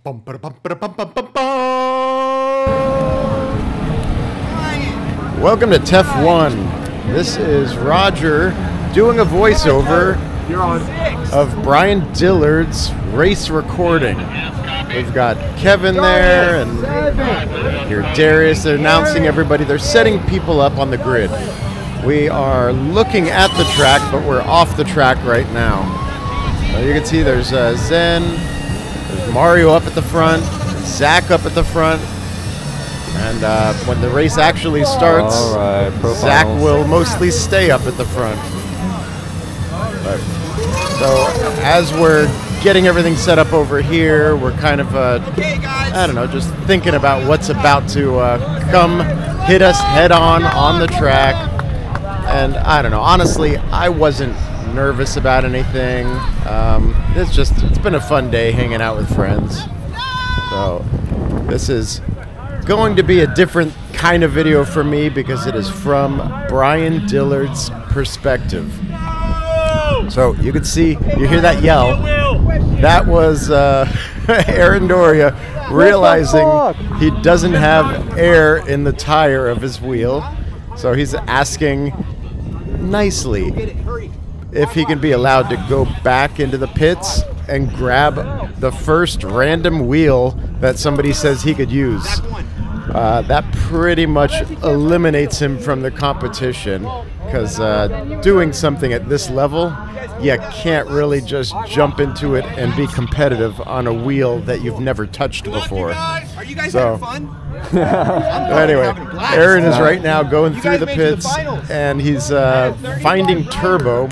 Welcome to TEF1. This is Roger doing a voiceover of Brian Dillard's race recording. We've got Kevin there and here Darius. They're announcing everybody. They're setting people up on the grid. We are looking at the track, but we're off the track right now. You can see there's Zen, there's Mario up at the front, Zach up at the front, and when the race actually starts, Zach will mostly stay up at the front. So as we're getting everything set up over here, we're kind of, I don't know, just thinking about what's about to come hit us head on the track. And I don't know, honestly, I wasn't nervous about anything. It's been a fun day hanging out with friends. So this is going to be a different kind of video for me because it is from Brian Dillard's perspective. So you can see, you hear that yell. That was Aaron Doria realizing he doesn't have air in the tire of his wheel. So he's asking nicely if he can be allowed to go back into the pits and grab the first random wheel that somebody says he could use. That pretty much eliminates him from the competition because doing something at this level, you can't really just jump into it and be competitive on a wheel that you've never touched before. Are you guys having fun? Anyway, Aaron is right now going through the pits and he's finding Turbo.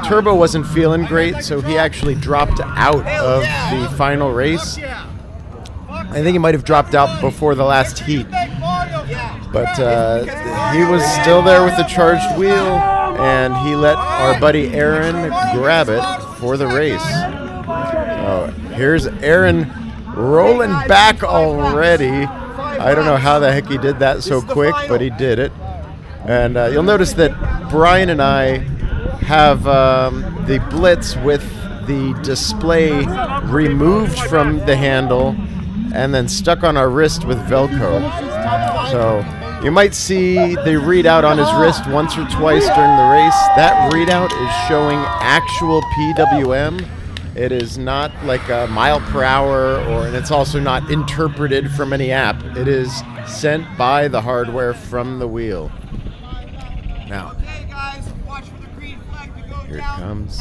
Turbo wasn't feeling great, so he actually dropped out of the final race. I think he might have dropped out before the last heat, but he was still there with the charged wheel, and he let our buddy Aaron grab it for the race. So here's Aaron rolling back already. I don't know how the heck he did that so quick, but he did it. And you'll notice that Brian and I have the Blitz with the display removed from the handle and then stuck on our wrist with Velcro. So you might see the readout on his wrist once or twice during the race. That readout is showing actual PWM. It is not like a mile per hour, and it's also not interpreted from any app. It is sent by the hardware from the wheel. Now, here it comes.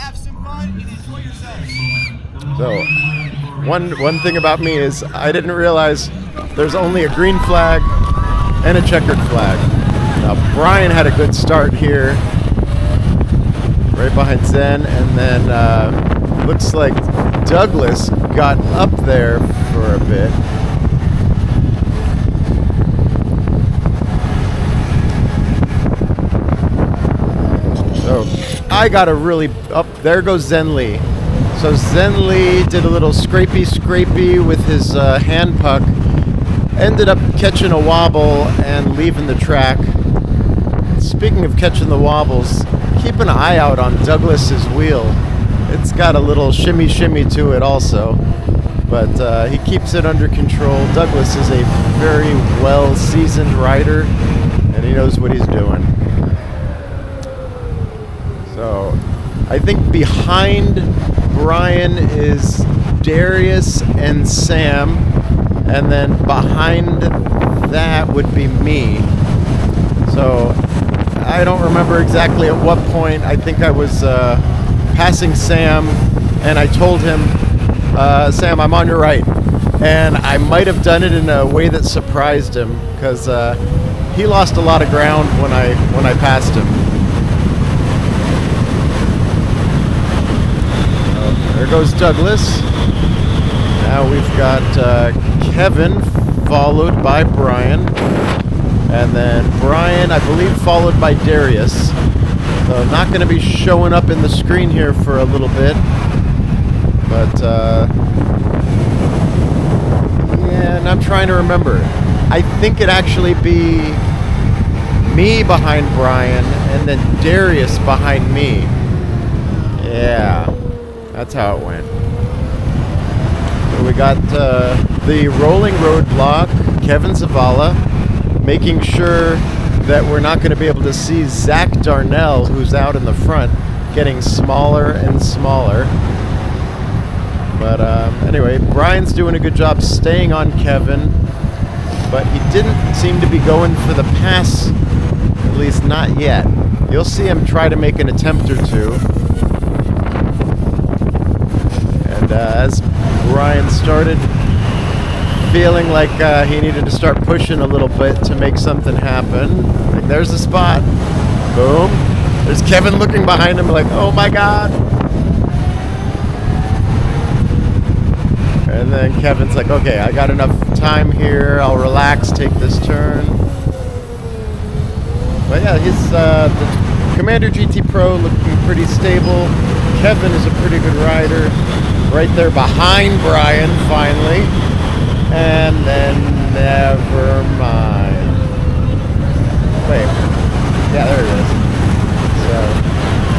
So, one thing about me is I didn't realize there's only a green flag and a checkered flag. Now, Brian had a good start here, right behind Zen, and then looks like Douglas got up there for a bit. So I got a really there goes Zenli. So Zenli did a little scrapey with his hand puck, ended up catching a wobble and leaving the track. Speaking of catching the wobbles, keep an eye out on Douglas's wheel. It's got a little shimmy to it also, but he keeps it under control. Douglas is a very well-seasoned rider, and he knows what he's doing. So I think behind Brian is Darius and Sam, and then behind that would be me. So I don't remember exactly at what point. I think I was passing Sam, and I told him, Sam, I'm on your right. And I might have done it in a way that surprised him, because he lost a lot of ground when I passed him. There goes Douglas. Now we've got Kevin, followed by Brian. And then Brian, I believe, followed by Darius. So not going to be showing up in the screen here for a little bit. But, yeah, and I'm trying to remember. I think it'd actually be me behind Brian and then Darius behind me. Yeah, that's how it went. So we got the rolling roadblock, Kevin Zavala, making sure that we're not going to be able to see Zach Darnell, who's out in the front, getting smaller and smaller. But anyway, Brian's doing a good job staying on Kevin, but he didn't seem to be going for the pass, at least not yet. You'll see him try to make an attempt or two. And as Brian started feeling like he needed to start pushing a little bit to make something happen, like there's the spot. Boom. There's Kevin looking behind him like, oh my God. And then Kevin's like, okay, I got enough time here. I'll relax, take this turn. But yeah, he's the Commander GT Pro looking pretty stable. Kevin is a pretty good rider. Right there behind Brian, finally. And then, never mind. Wait. Yeah, there it is. So,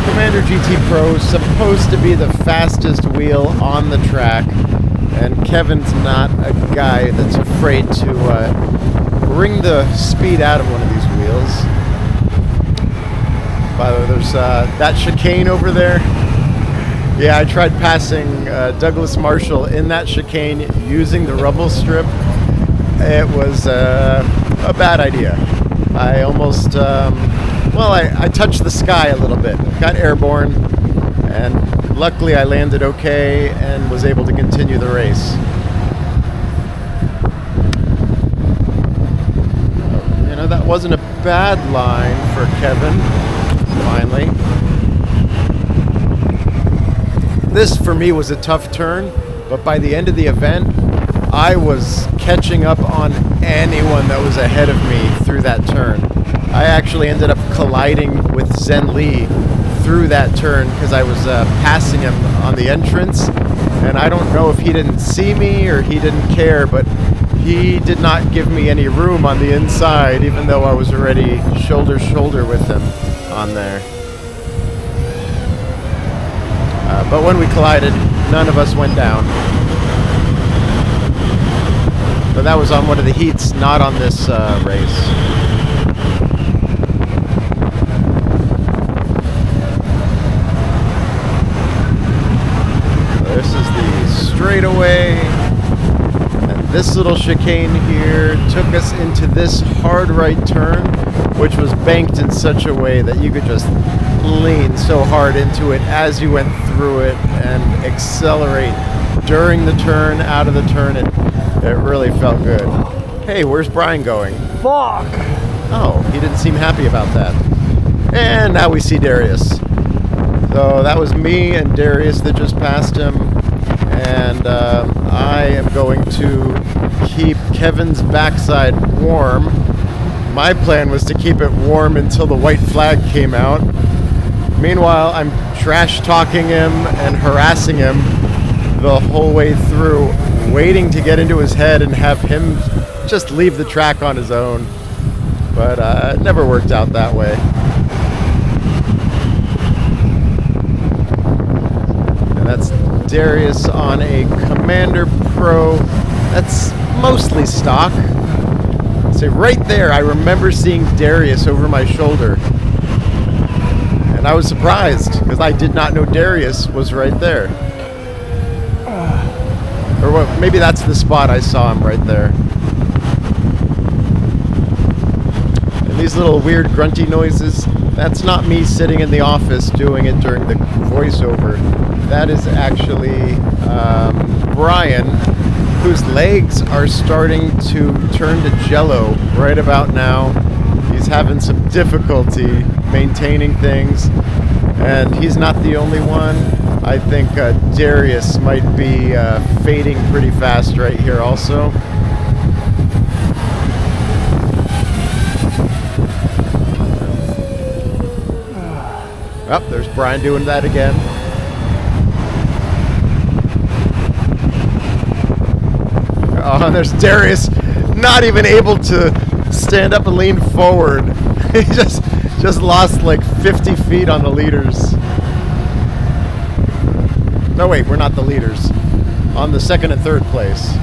Commander GT Pro is supposed to be the fastest wheel on the track. And Kevin's not a guy that's afraid to wring the speed out of one of these wheels. By the way, there's that chicane over there. Yeah, I tried passing Douglas Marshall in that chicane using the rumble strip. It was a bad idea. I almost, well, I touched the sky a little bit, got airborne, and luckily I landed okay and was able to continue the race. You know, that wasn't a bad line for Kevin, finally. This, for me, was a tough turn, but by the end of the event, I was catching up on anyone that was ahead of me through that turn. I actually ended up colliding with Zen Lee through that turn because I was passing him on the entrance, and I don't know if he didn't see me or he didn't care, but he did not give me any room on the inside, even though I was already shoulder to shoulder with him on there. But when we collided, none of us went down. But that was on one of the heats, not on this race. So this is the straightaway. And this little chicane here took us into this hard right turn, which was banked in such a way that you could just lean so hard into it as you went through it and accelerate during the turn, out of the turn. It really felt good. Hey, where's Brian going? Fuck! Oh, he didn't seem happy about that. And now we see Darius. So that was me and Darius that just passed him. And I am going to keep Kevin's backside warm. My plan was to keep it warm until the white flag came out. Meanwhile, I'm trash talking him and harassing him the whole way through, waiting to get into his head and have him just leave the track on his own. But it never worked out that way. And that's Darius on a Commander Pro. That's mostly stock. So right there, I remember seeing Darius over my shoulder. And I was surprised, because I did not know Darius was right there. Or what, maybe that's the spot I saw him right there. And these little weird grunty noises, that's not me sitting in the office doing it during the voiceover. That is actually Brian, whose legs are starting to turn to jello right about now. He's having some difficulty maintaining things, and he's not the only one. I think Darius might be fading pretty fast right here also. Oh, there's Brian doing that again. Oh, and there's Darius, not even able to stand up and lean forward. He just lost like 50 feet on the leaders. No, wait, we're not the leaders. on the second and third place.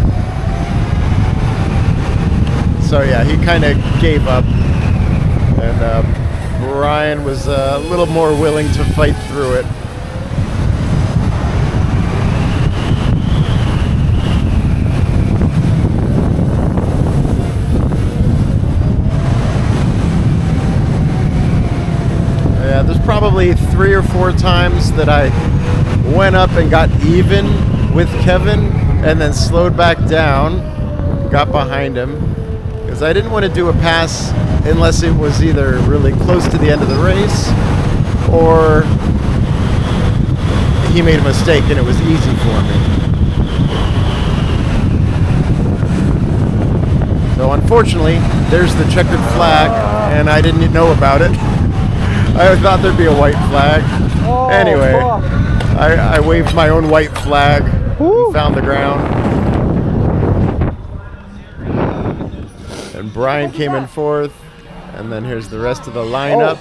So yeah, he kind of gave up, and Brian was a little more willing to fight through it. Yeah, there's probably 3 or 4 times that I went up and got even with Kevin and then slowed back down, got behind him. Because I didn't want to do a pass unless it was either really close to the end of the race or he made a mistake and it was easy for me. So unfortunately, there's the checkered flag and I didn't know about it. I thought there'd be a white flag. Anyway, I waved my own white flag and found the ground. And Brian came in 4th, and then here's the rest of the lineup.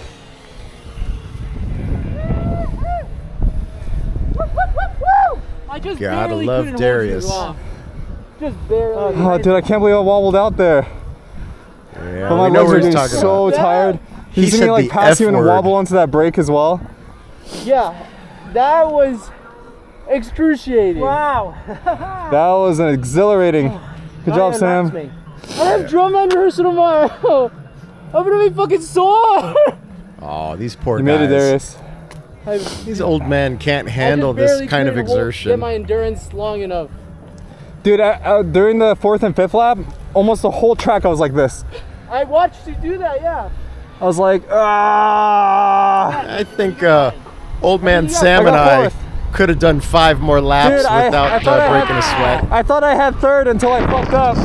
Gotta love Darius. Just barely. Oh, dude, I can't believe I wobbled out there. Yeah, but my legs are getting so tired. He said said like the pass you and F-word. wobble onto that brake as well. Yeah, that was excruciating. Wow. That was an exhilarating. Good job, Sam. I have drumline rehearsal tomorrow. I'm gonna be fucking sore. Oh, these poor you guys. made it, Darius. These old men can't handle this kind of exertion. Get my endurance long enough. Dude, during the 4th and 5th lap, almost the whole track I was like this. I watched you do that, yeah. I was like, ah. I think old man Sam and I could have done 5 more laps without breaking a sweat. I thought I had 3rd until I fucked up.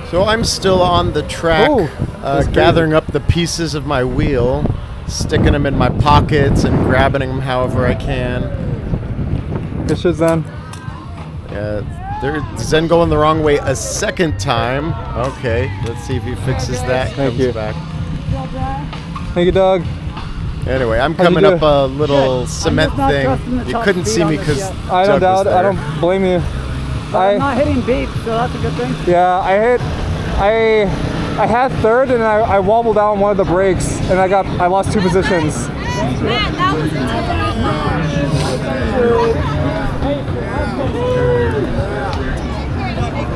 So I'm still on the track, gathering up the pieces of my wheel, sticking them in my pockets and grabbing them however I can. Good shit, Zen. Zen going the wrong way a second time. Okay, let's see if he fixes that. Thank you. Back. Thank you, Doug. Anyway, I'm coming up a little cement thing. You couldn't see me because I don't doubt. I don't blame you. I'm not hitting beep, so that's a good thing. Yeah, I had 3rd and I wobbled out on one of the brakes and I lost 2 positions.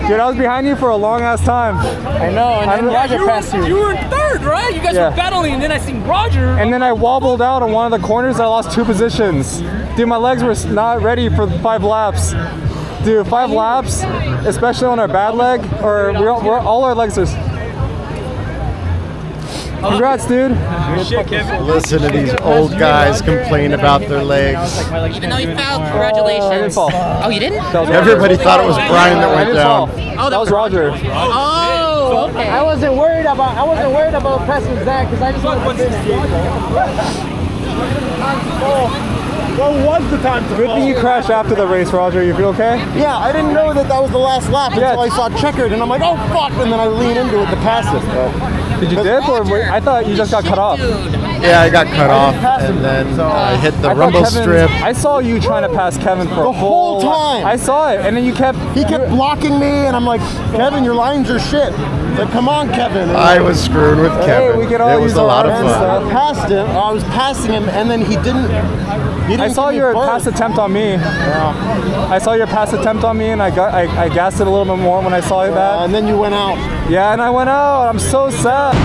Dude, I was behind you for a long ass time. I know, and then Roger passed you. You were in 3rd, right? You guys were battling, and then I seen Roger. And then I wobbled out on one of the corners. I lost 2 positions. Dude, my legs were not ready for 5 laps. Dude, 5 laps, especially on our bad leg, or all our legs are. Congrats, dude. Listen to these old guys complain about their legs. Even though you fouled, congratulations. I didn't fall. Oh, you didn't? Everybody thought it was Brian that went down. Oh, that was Roger. Oh, okay. I wasn't worried about pressing Zach because I just wanted to finish. What was the time to Good thing you crashed after the race, Roger. You feel okay? Yeah, I didn't know that was the last lap until I saw checkered, and I'm like, oh fuck, and then I lean into it to pass it. Did you dip, or I thought you just got cut off? Yeah, I got cut off, and then I hit the rumble strip. I saw you trying to pass Kevin for the whole time. I saw it, and then he kept blocking me, and I'm like, Kevin, your lines are shit. Like, come on, Kevin. And I was screwed with Kevin. We could all it was a lot of fun. I passed him. I was passing him, and then he didn't I saw your pass attempt on me. Yeah. I saw your pass attempt on me, and I gassed it a little bit more when I saw that. And then you went out. Yeah, and I went out. I'm so sad.